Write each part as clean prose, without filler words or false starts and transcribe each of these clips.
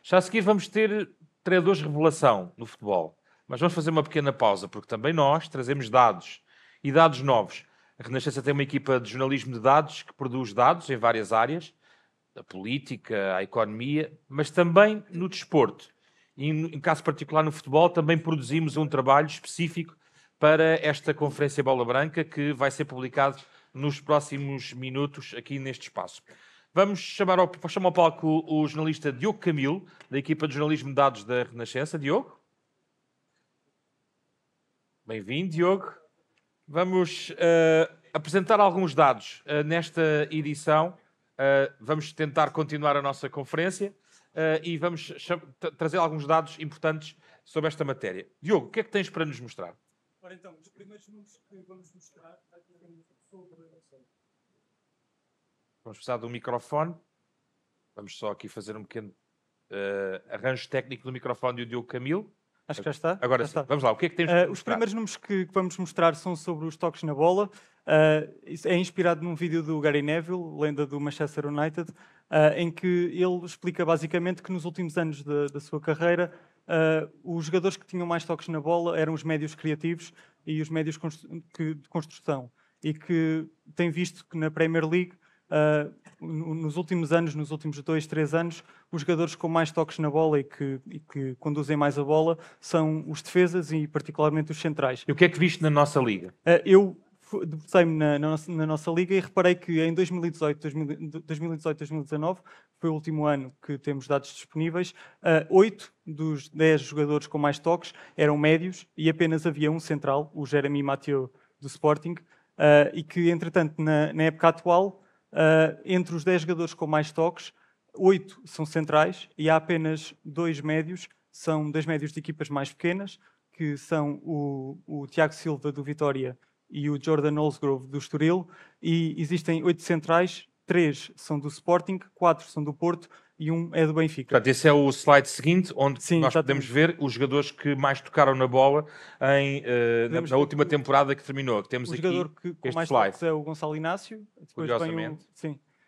Já a seguir vamos ter treinadores revelação no futebol. Mas vamos fazer uma pequena pausa, porque também nós trazemos dados e dados novos. A Renascença tem uma equipa de jornalismo de dados que produz dados em várias áreas, a política, a economia, mas também no desporto. E, em caso particular no futebol, também produzimos um trabalho específico para esta Conferência Bola Branca, que vai ser publicado nos próximos minutos aqui neste espaço. Vamos chamar ao palco o jornalista Diogo Camilo, da equipa de jornalismo de dados da Renascença. Diogo? Bem-vindo, Diogo. Vamos apresentar alguns dados nesta edição. Vamos tentar continuar a nossa conferência e vamos trazer alguns dados importantes sobre esta matéria. Diogo, o que é que tens para nos mostrar? Ora então, os primeiros números que vamos mostrar sobre... Vamos precisar de um microfone. Vamos só aqui fazer um pequeno arranjo técnico do microfone do Diogo Camilo. Acho que já está. Agora já sim, está. vamos lá. O que é que temos para mostrar? Os primeiros números que vamos mostrar são sobre os toques na bola. Isso é inspirado num vídeo do Gary Neville, lenda do Manchester United, em que ele explica basicamente que nos últimos anos da sua carreira os jogadores que tinham mais toques na bola eram os médios criativos e os médios de construção. E que tem visto que na Premier League, nos últimos anos, nos últimos 2, 3 anos, os jogadores com mais toques na bola e que conduzem mais a bola são os defesas e particularmente os centrais. E o que é que viste na nossa liga? Eu debrucei-me na nossa liga e reparei que em 2018-2019 foi o último ano que temos dados disponíveis. 8 dos 10 jogadores com mais toques eram médios e apenas havia um central, o Jeremy Mathieu do Sporting, e que entretanto na época atual, entre os 10 jogadores com mais toques, 8 são centrais e há apenas 2 médios, são 2 médios de equipas mais pequenas, que são o Tiago Silva do Vitória e o Jordan Olsgrove do Estoril, e existem 8 centrais, 3 são do Sporting, 4 são do Porto e 1 é do Benfica. Portanto, esse é o slide seguinte, onde Sim, nós podemos ver os jogadores que mais tocaram na bola na última temporada que terminou. Temos o aqui jogador com este mais slide. toques é o Gonçalo Inácio, Curiosamente.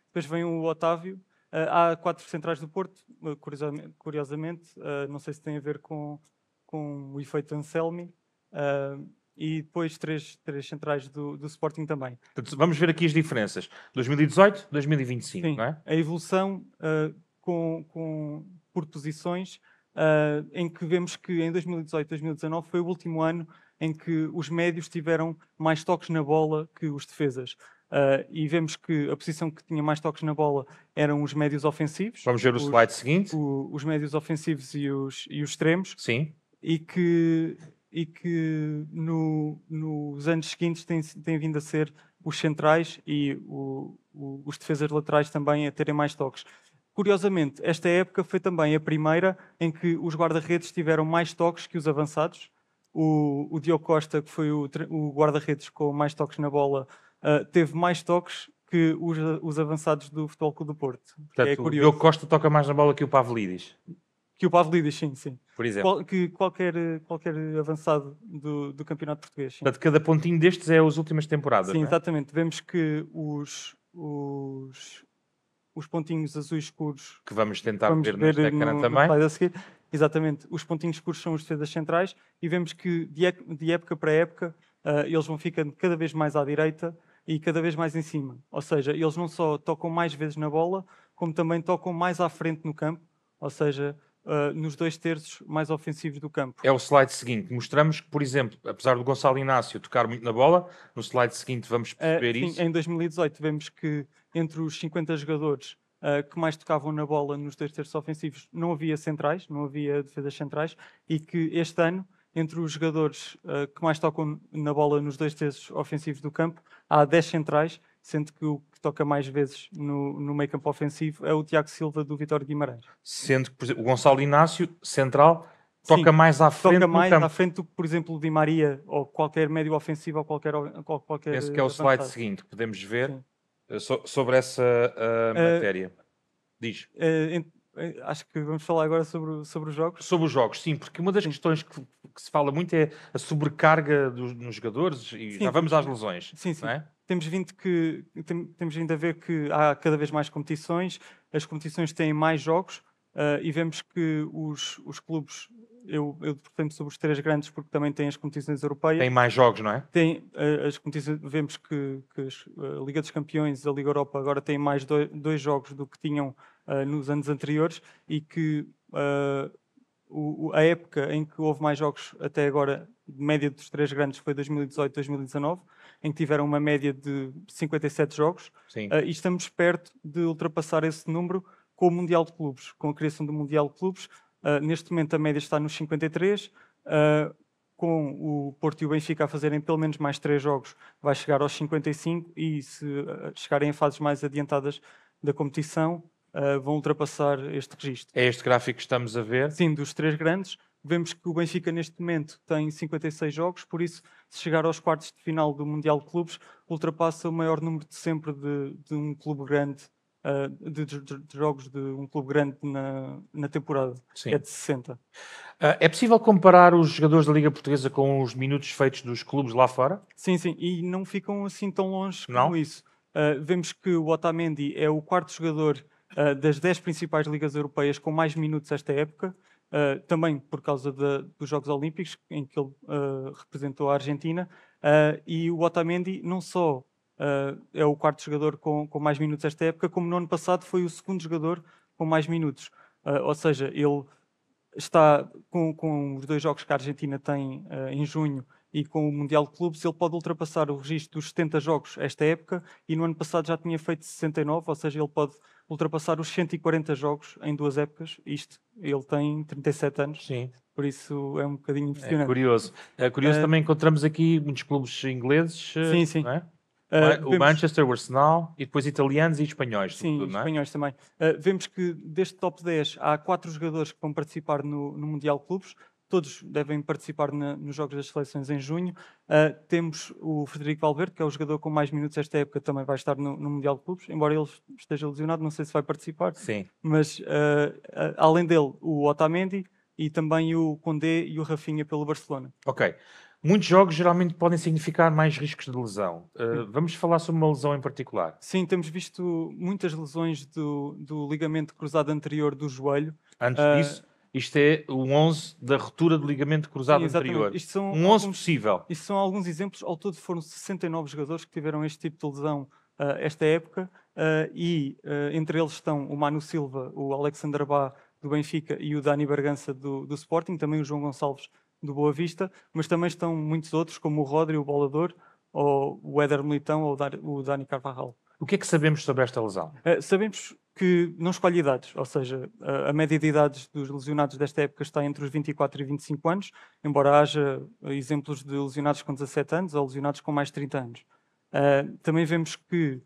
depois vem o Otávio. Há 4 centrais do Porto, curiosamente, não sei se tem a ver com o efeito Anselmi, e depois 3 centrais do Sporting também. Portanto, vamos ver aqui as diferenças. 2018, 2025, Sim, não é? a evolução por posições, em que vemos que em 2018, 2019 foi o último ano em que os médios tiveram mais toques na bola que os defesas. E vemos que a posição que tinha mais toques na bola eram os médios ofensivos. Vamos ver o slide seguinte. Os médios ofensivos e os extremos. Sim. E que nos anos seguintes tem vindo a ser os centrais e os defesas laterais também a terem mais toques. Curiosamente, esta época foi também a primeira em que os guarda-redes tiveram mais toques que os avançados. O Diogo Costa, que foi o guarda-redes com mais toques na bola, teve mais toques que os avançados do Futebol Clube do Porto. Portanto, o Diogo Costa toca mais na bola que o Pavlidis. Que o Pavlidis, sim. Por exemplo. Que qualquer avançado do campeonato português. Sim. Portanto, cada pontinho destes é as últimas temporadas. Sim, não é? Exatamente. Vemos que os pontinhos azuis escuros que vamos tentar ver neste ecrã no também. slide a seguir. Exatamente. Os pontinhos escuros são os defesas centrais e vemos que de época para época eles vão ficando cada vez mais à direita e cada vez mais em cima. Ou seja, eles não só tocam mais vezes na bola, como também tocam mais à frente no campo. Ou seja, nos 2/3 mais ofensivos do campo. É o slide seguinte. Mostramos que, por exemplo, apesar do Gonçalo Inácio tocar muito na bola, no slide seguinte vamos perceber sim, isso. Em 2018 vemos que entre os 50 jogadores que mais tocavam na bola nos 2/3 ofensivos não havia centrais, não havia defesas centrais, e que este ano, entre os jogadores que mais tocam na bola nos 2/3 ofensivos do campo, há 10 centrais, sendo que o que toca mais vezes no meio campo ofensivo é o Tiago Silva do Vitória de Guimarães. Sendo que, por exemplo, o Gonçalo Inácio, central, toca mais à frente toca no mais campo. à frente do que, por exemplo, o Di Maria ou qualquer médio ofensivo ou qualquer Esse que é o slide avançado. seguinte que podemos ver sobre essa matéria. Diz. Acho que vamos falar agora sobre os jogos. Sobre os jogos, sim, porque uma das questões que se fala muito é a sobrecarga nos jogadores e já vamos às lesões. Sim. Não é? Temos vindo a ver que há cada vez mais competições, as competições têm mais jogos, e vemos que os clubes, eu defendo sobre os 3 grandes porque também têm as competições europeias. Tem mais jogos, não é? Tem as competições, vemos que a Liga dos Campeões e a Liga Europa agora têm mais 2 jogos do que tinham nos anos anteriores, e que a época em que houve mais jogos até agora, de média dos 3 grandes, foi 2018-2019, em que tiveram uma média de 57 jogos. Sim. E estamos perto de ultrapassar esse número com o Mundial de Clubes, com a criação do Mundial de Clubes. Neste momento a média está nos 53, com o Porto e o Benfica a fazerem pelo menos mais 3 jogos, vai chegar aos 55, e se chegarem a fases mais adiantadas da competição, vão ultrapassar este registro. É este gráfico que estamos a ver? Sim, dos 3 grandes. Vemos que o Benfica neste momento tem 56 jogos, por isso, se chegar aos quartos de final do Mundial de Clubes, ultrapassa o maior número de sempre de um clube grande, de jogos de um clube grande na temporada. Sim. É de 60. É possível comparar os jogadores da Liga Portuguesa com os minutos feitos dos clubes lá fora? Sim, e não ficam assim tão longe como Não? isso. Vemos que o Otamendi é o 4º jogador das 10 principais ligas europeias com mais minutos esta época, também por causa dos Jogos Olímpicos, em que ele representou a Argentina, e o Otamendi não só é o 4º jogador com mais minutos esta época, como no ano passado foi o 2º jogador com mais minutos. Ou seja, ele está com os 2 jogos que a Argentina tem em junho e com o Mundial de Clubes, ele pode ultrapassar o registro dos 70 jogos esta época, e no ano passado já tinha feito 69, ou seja, ele pode ultrapassar os 140 jogos em 2 épocas. Ele tem 37 anos, Sim. por isso é um bocadinho impressionante. É curioso. Também encontramos aqui muitos clubes ingleses, Sim. não é? O Vemos- Manchester, o Arsenal, e depois italianos e espanhóis, Sim, sobretudo, não é? espanhóis também. Vemos que deste top 10 há 4 jogadores que vão participar no Mundial de Clubes. Todos devem participar nos Jogos das Seleções em junho. Temos o Frederico Valverde, que é o jogador com mais minutos esta época, também vai estar no Mundial de Clubes, embora ele esteja lesionado, não sei se vai participar. Sim. Mas, além dele, o Otamendi e também o Condé e o Rafinha pelo Barcelona. Ok. Muitos jogos geralmente podem significar mais riscos de lesão. Vamos falar sobre uma lesão em particular. Sim, temos visto muitas lesões do ligamento cruzado anterior do joelho. Antes disso, isto é o 11 da ruptura do ligamento cruzado Sim, exatamente. anterior. Isto são Um 11 possível. Isto são alguns exemplos. Ao todo foram 69 jogadores que tiveram este tipo de lesão esta época, e entre eles estão o Manu Silva, o Alexander Bá do Benfica e o Dani Bargança do Sporting, também o João Gonçalves do Boa Vista, mas também estão muitos outros, como o Rodri, o Bolador, ou o Éder Militão, ou o Dani Carvajal. O que é que sabemos sobre esta lesão? Sabemos que não escolhe idades, ou seja, a média de idades dos lesionados desta época está entre os 24 e 25 anos, embora haja exemplos de lesionados com 17 anos ou lesionados com mais de 30 anos. Também vemos que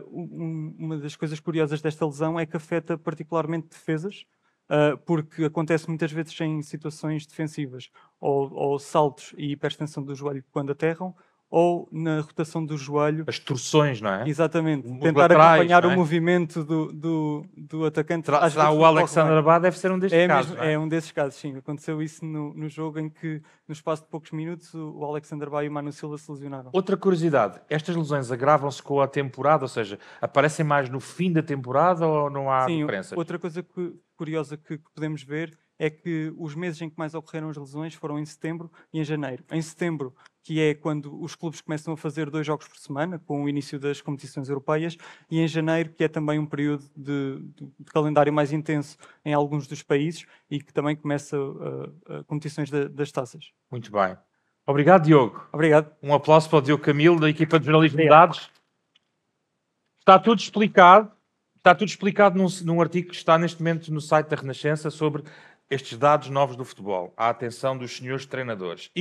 uma das coisas curiosas desta lesão é que afeta particularmente defesas, porque acontece muitas vezes em situações defensivas, ou saltos e hiperextensão do joelho quando aterram, ou na rotação do joelho. As torções, não é? Exatamente. Os Tentar laterais, acompanhar não é? o movimento do atacante. Será o Alexander Bá deve ser um destes casos, não é? É um desses casos, sim. Aconteceu isso no jogo em que, no espaço de poucos minutos, o Alexander Bá e o Manu Silva se lesionaram. Outra curiosidade, estas lesões agravam-se com a temporada, ou seja, aparecem mais no fim da temporada ou não há diferenças? Outra coisa curiosa que podemos ver é que os meses em que mais ocorreram as lesões foram em setembro e em janeiro. Em setembro, que é quando os clubes começam a fazer 2 jogos por semana, com o início das competições europeias, e em janeiro, que é também um período de calendário mais intenso em alguns dos países e que também começa competições das taças. Muito bem. Obrigado, Diogo. Obrigado. Um aplauso para o Diogo Camilo, da equipa de jornalismo de dados. Está tudo explicado. Está tudo explicado num artigo que está neste momento no site da Renascença sobre estes dados novos do futebol, à atenção dos senhores treinadores.